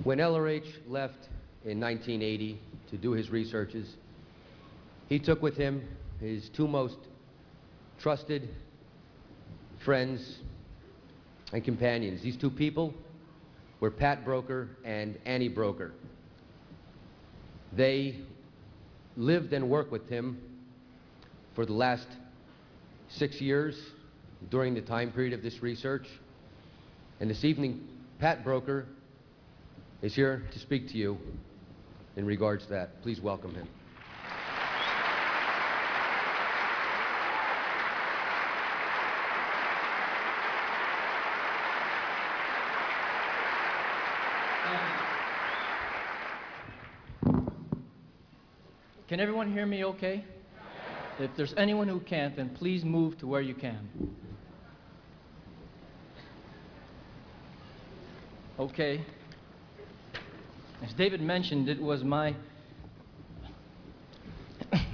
When LRH left in 1980 to do his researches, he took with him his two most trusted friends and companions. These two people were Pat Broeker and Annie Broeker. They lived and worked with him for the last 6 years during the time period of this research. And this evening, Pat Broeker is here to speak to you in regards to that. Please welcome him. Can everyone hear me okay? If there's anyone who can't, then please move to where you can. Okay. As David mentioned, it was my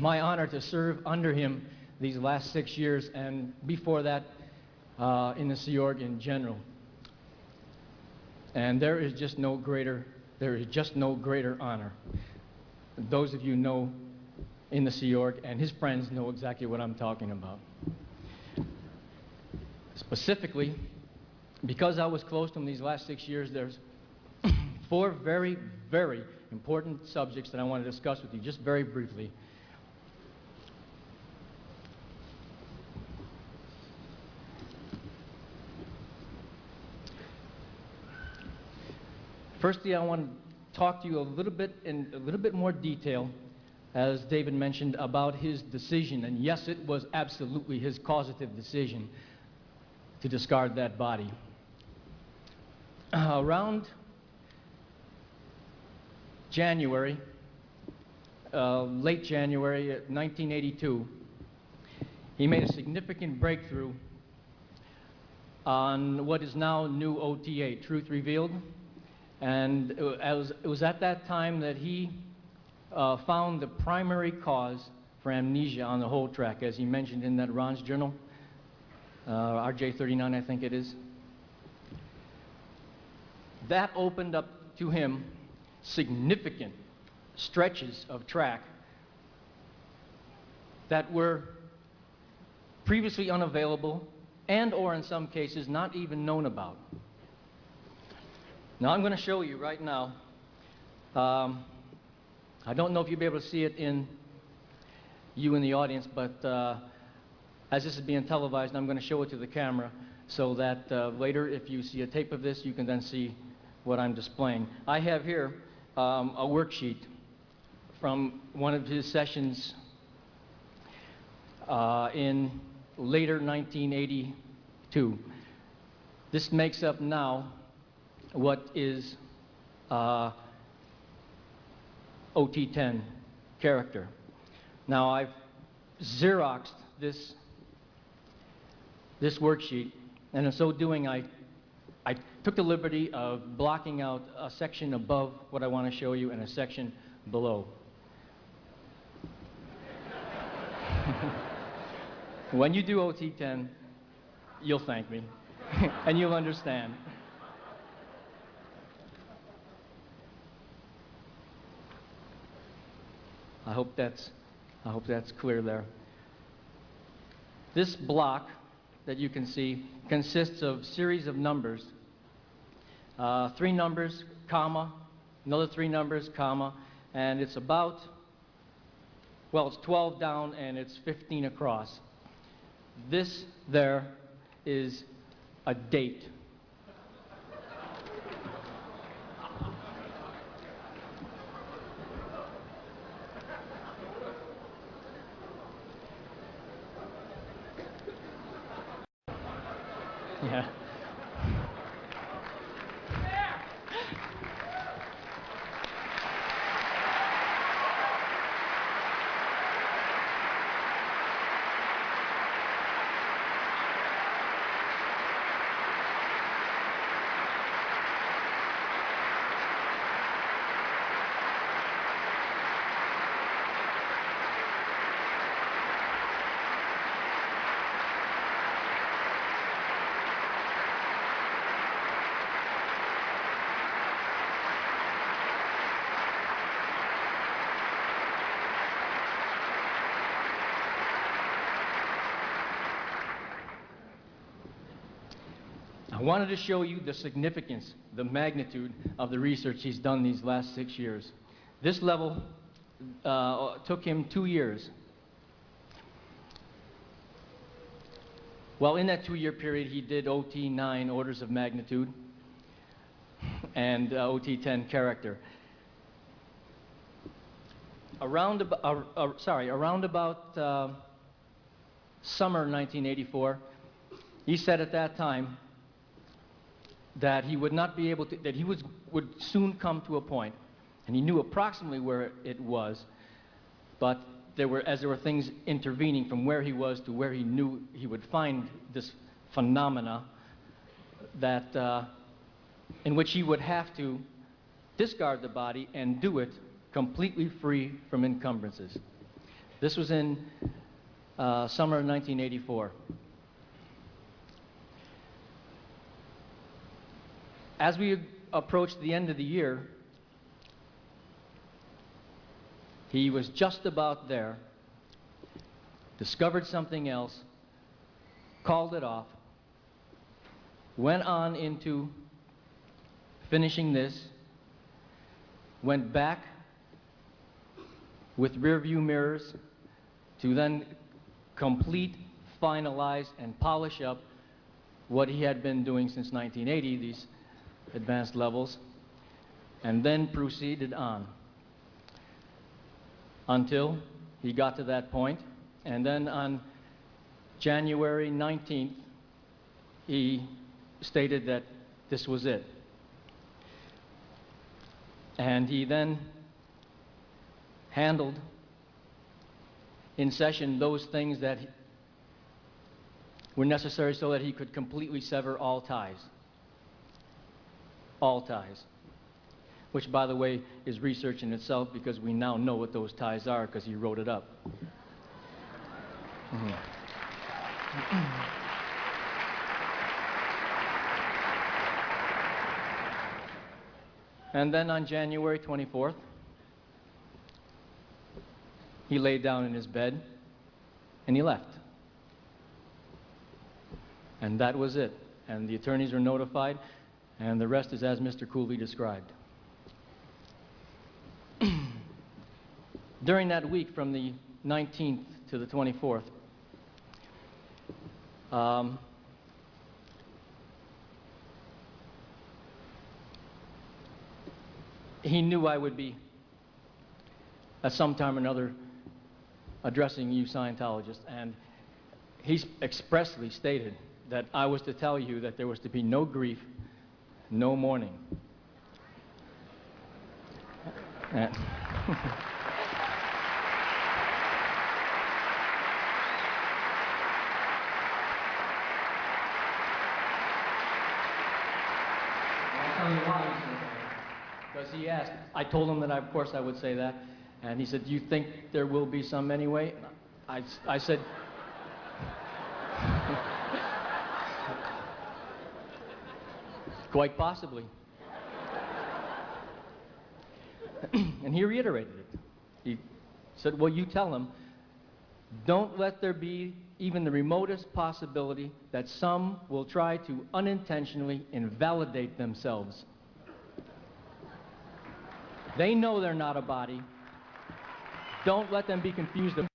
honor to serve under him these last 6 years, and before that in the Sea Org in general. And there is just no greater honor. Those of you know in the Sea Org and his friends know exactly what I'm talking about. Specifically, because I was close to him these last 6 years, there's 4 very, very important subjects that I want to discuss with you, just very briefly. Firstly, I want to talk to you a little bit more detail, as David mentioned, about his decision. And yes, it was absolutely his causative decision to discard that body. Around January, late January 1982, he made a significant breakthrough on what is now new OTA, Truth Revealed. And it was at that time that he found the primary cause for amnesia on the whole track, as he mentioned in that Ron's journal, RJ39, I think it is. That opened up to him significant stretches of track that were previously unavailable and or in some cases not even known about. Now I'm going to show you right now. I don't know if you'll be able to see it in the audience, but as this is being televised, I'm going to show it to the camera so that later, if you see a tape of this, you can then see what I'm displaying. I have here a worksheet from one of his sessions in later 1982. This makes up now what is OT10 character. Now I've Xeroxed this worksheet, and in so doing I took the liberty of blocking out a section above what I want to show you and a section below. When you do OT10, you'll thank me and you'll understand. I hope that's clear there. This block that you can see consists of series of numbers. 3 numbers, comma, another 3 numbers, comma, and it's about, well, it's 12 down and it's 15 across. This there is a date. Yeah. I wanted to show you the significance, the magnitude of the research he's done these last 6 years. This level took him 2 years. Well, in that 2-year period, he did OT 9, orders of magnitude, and OT 10, character. Around about summer 1984, he said at that time that he would not be able to, that he would soon come to a point, and he knew approximately where it was, but there were things intervening from where he was to where he knew he would find this phenomena that in which he would have to discard the body and do it completely free from encumbrances. This was in summer of 1984. As we approached the end of the year, he was just about there, discovered something else, called it off, went on into finishing this, went back with rear view mirrors to then complete, finalize, and polish up what he had been doing since 1980, these advanced levels, and then proceeded on until he got to that point. And then on January 19th, he stated that this was it. And he then handled in session those things that were necessary so that he could completely sever all ties. All ties. Which, by the way, is research in itself, because we now know what those ties are because he wrote it up. And then on January 24th, he laid down in his bed and he left. And that was it. And the attorneys were notified, and the rest is as Mr. Cooley described. During that week from the 19th to the 24th, he knew I would be, at some time or another, addressing you Scientologists, and he expressly stated that I was to tell you that there was to be no grief, no mourning. Because he asked, I told him that of course I would say that, and he said, do you think there will be some anyway? I said, quite possibly. And he reiterated it. He said, well, you tell him, don't let there be even the remotest possibility that some will try to unintentionally invalidate themselves. They know they're not a body. Don't let them be confused about it.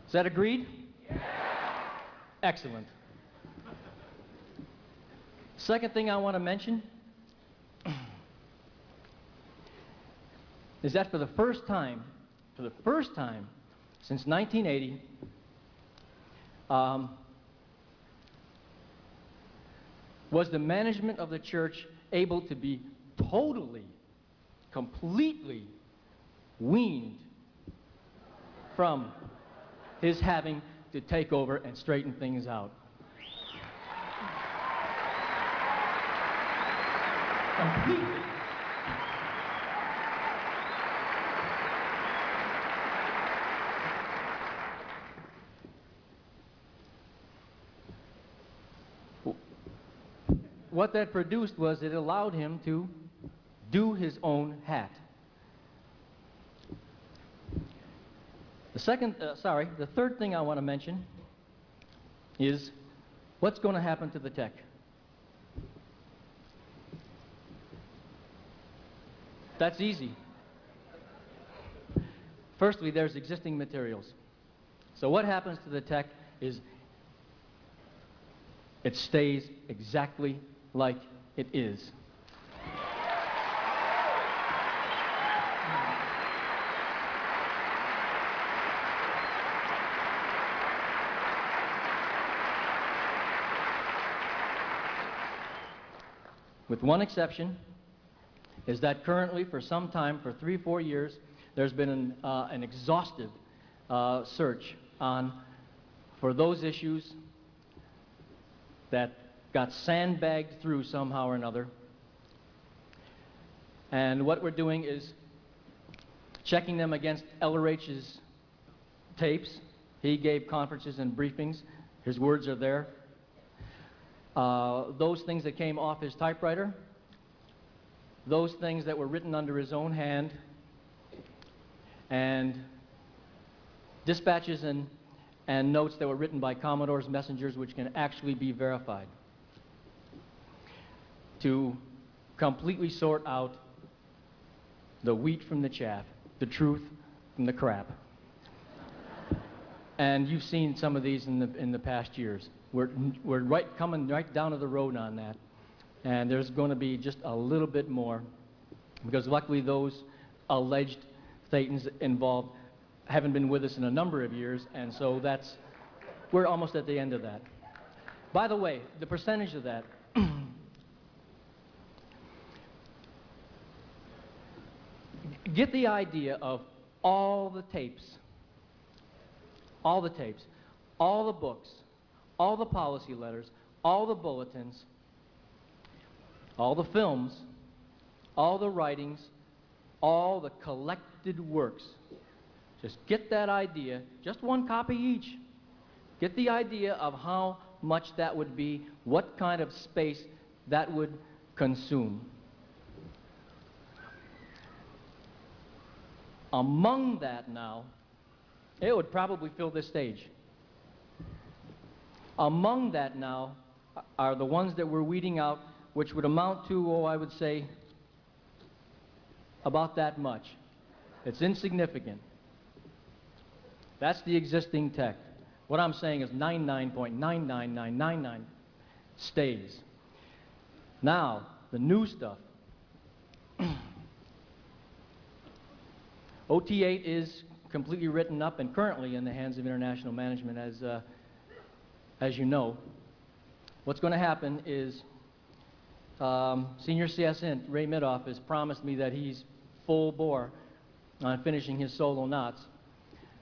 Is that agreed? Excellent. Second thing I want to mention is that for the first time since 1980, was the management of the church able to be totally, completely weaned from his having to take over and straighten things out. Completely. What that produced was it allowed him to do his own hat. The third thing I want to mention is what's going to happen to the tech. That's easy. Firstly, there's existing materials. So what happens to the tech is it stays exactly like it is. With one exception, is that currently, for some time, for 3 or 4 years, there's been an exhaustive search for those issues that got sandbagged through somehow or another. And what we're doing is checking them against Ellerach's tapes. He gave conferences and briefings. His words are there. Those things that came off his typewriter, those things that were written under his own hand, and dispatches and notes that were written by Commodore's messengers, which can actually be verified, to completely sort out the wheat from the chaff, the truth from the crap. And you've seen some of these in the past years. We're coming right down to the road on that. And there's going to be just a little bit more, because luckily those alleged Thetans involved haven't been with us in a number of years, and so we're almost at the end of that. By the way, the percentage of that, get the idea of all the tapes, all the books, all the policy letters, all the bulletins, all the films, all the writings, all the collected works. Just get that idea, just one copy each. Get the idea of how much that would be, what kind of space that would consume. Among that now, it would probably fill this stage. Among that now are the ones that we're weeding out, which would amount to, I would say, about that much. It's insignificant. That's the existing tech. What I'm saying is 99.99999 stays. Now, the new stuff. OT8 is completely written up and currently in the hands of International Management, as you know. What's going to happen is Senior CS Int, Ray Midoff, has promised me that he's full bore on finishing his solo knots.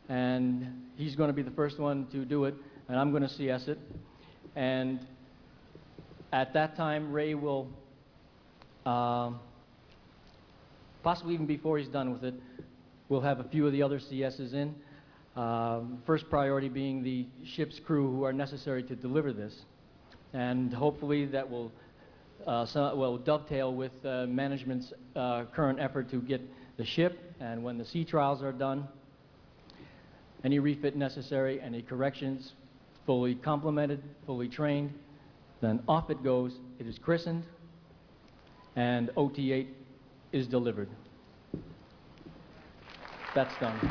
And he's going to be the first one to do it, and I'm going to CS it. And at that time, Ray will, possibly even before he's done with it, we'll have a few of the other CSs in. First priority being the ship's crew who are necessary to deliver this. And hopefully that will dovetail with management's current effort to get the ship, and when the sea trials are done, any refit necessary, any corrections, fully complemented, fully trained, then off it goes. It is christened, and OT8 is delivered. That's done.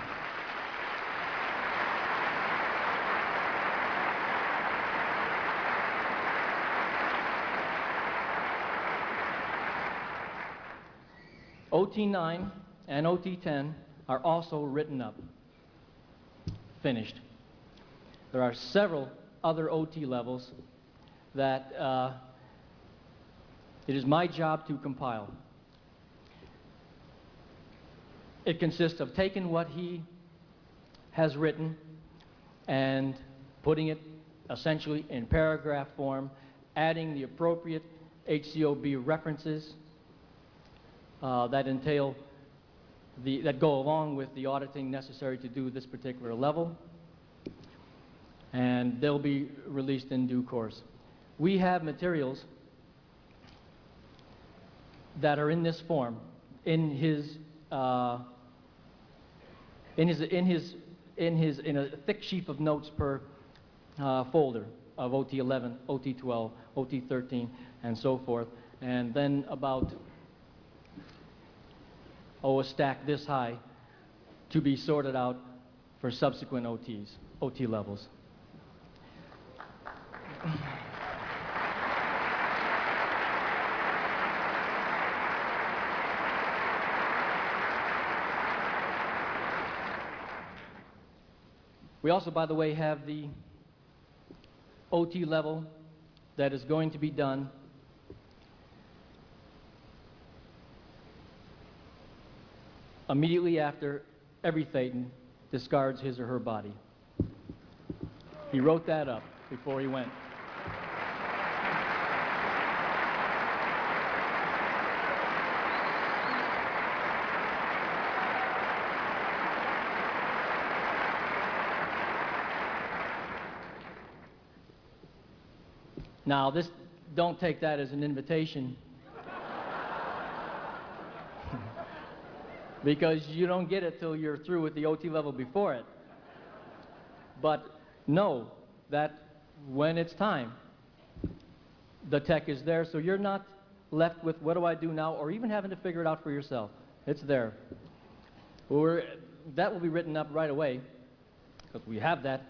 OT9 and OT10 are also written up, finished. There are several other OT levels that it is my job to compile. It consists of taking what he has written and putting it essentially in paragraph form, adding the appropriate HCOB references that go along with the auditing necessary to do this particular level, and they'll be released in due course. We have materials that are in this form in a thick sheaf of notes per folder of OT11, OT12, OT13, and so forth, and then about a stack this high to be sorted out for subsequent OT levels. We also, by the way, have the OT level that is going to be done immediately after every Thetan discards his or her body. He wrote that up before he went. Now, don't take that as an invitation because you don't get it till you're through with the OT level before it. But know that when it's time, the tech is there, so you're not left with what do I do now, or even having to figure it out for yourself. It's there. That will be written up right away, because we have that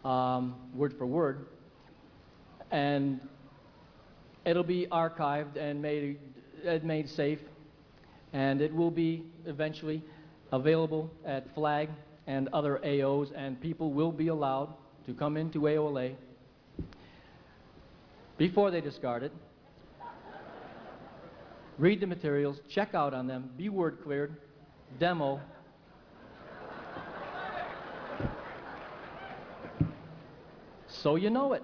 word for word, and it'll be archived and made safe, and it will be eventually available at FLAG and other AOs, and people will be allowed to come into AOLA before they discard it, read the materials, check out on them, be word cleared, demo, so you know it.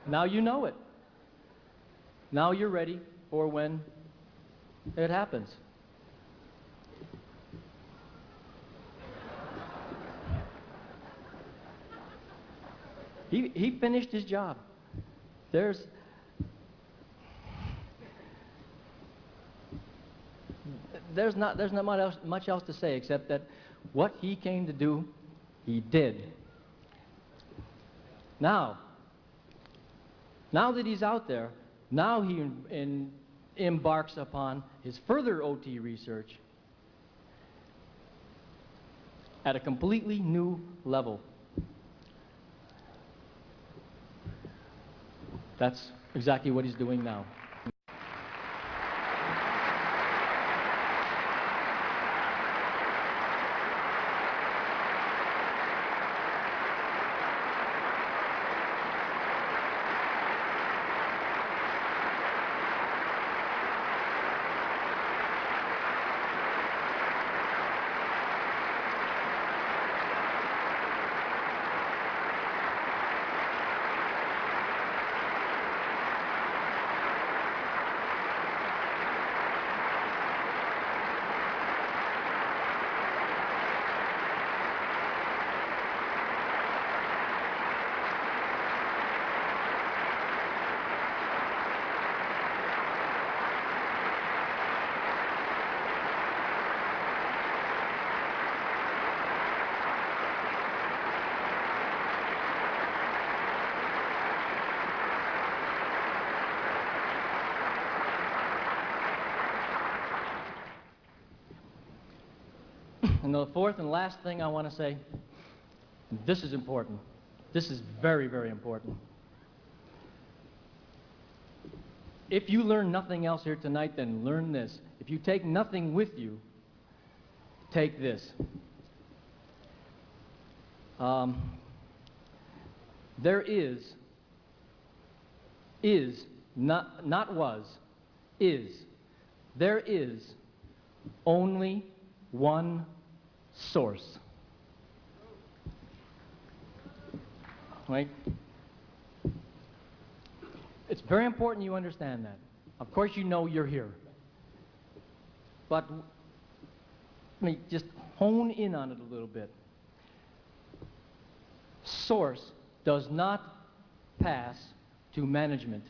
Now you know it. Now you're ready for when it happens. He finished his job. There's not much else to say except that what he came to do, he did. Now that he's out there, now he embarks upon his further OT research at a completely new level. That's exactly what he's doing now. And the fourth and last thing I want to say, this is important. This is very, very important. If you learn nothing else here tonight, then learn this. If you take nothing with you, take this. There is, not was, is. There is only one source. Right? It's very important you understand that. Of course you know you're here. But let me just hone in on it a little bit. Source does not pass to management.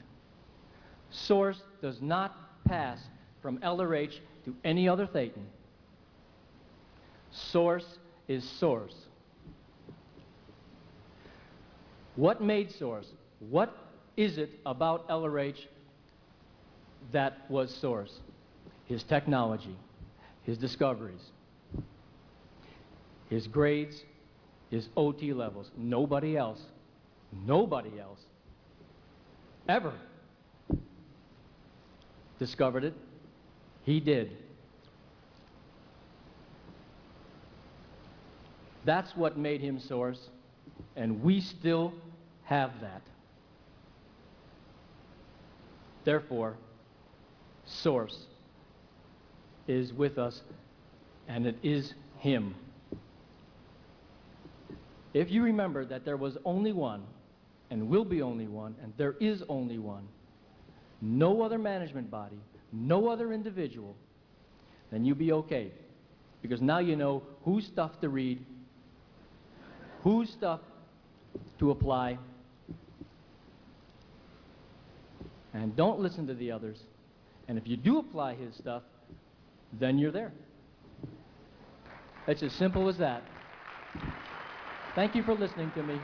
Source does not pass from LRH to any other Thetan. Source is source. What made source? What is it about LRH that was source? His technology, his discoveries, his grades, his OT levels. Nobody else ever discovered it. He did. That's what made him source, and we still have that. Therefore, source is with us, and it is him. If you remember that there was only one, and will be only one, and there is only one, no other management body, no other individual, then you'll be okay. Because now you know whose stuff to read, whose stuff to apply, and don't listen to the others. And if you do apply his stuff, then you're there. It's as simple as that. Thank you for listening to me.